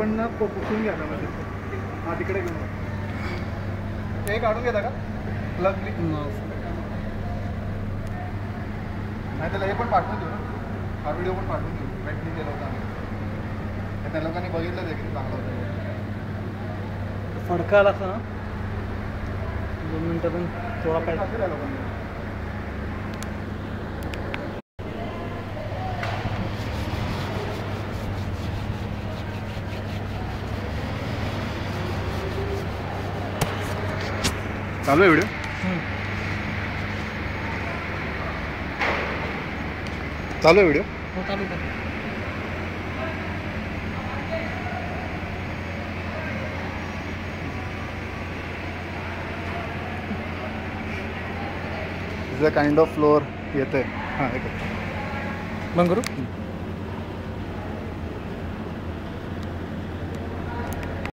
पण ना पुसून घ्या त्यामध्ये. हां तिकडे घेऊन ते काढून घेता का प्लग प्लीज? नाही त्याला हे पण पाठवून देऊ ना, हा व्हिडिओ पण पाठवून देऊ. पेंटिंग केलं होतं आम्ही, त्या लोकांनी बघितलं ते किती चांगलं होतं. फडका आला असं ना 2 मिनटं पण थोडा पाहिजे त्या लोकांनी. चालू आहे व्हिडिओ? चालू आहे व्हिडिओ? हो चालू कर. काइंड ऑफ फ्लोअर येते. हां बंद करू.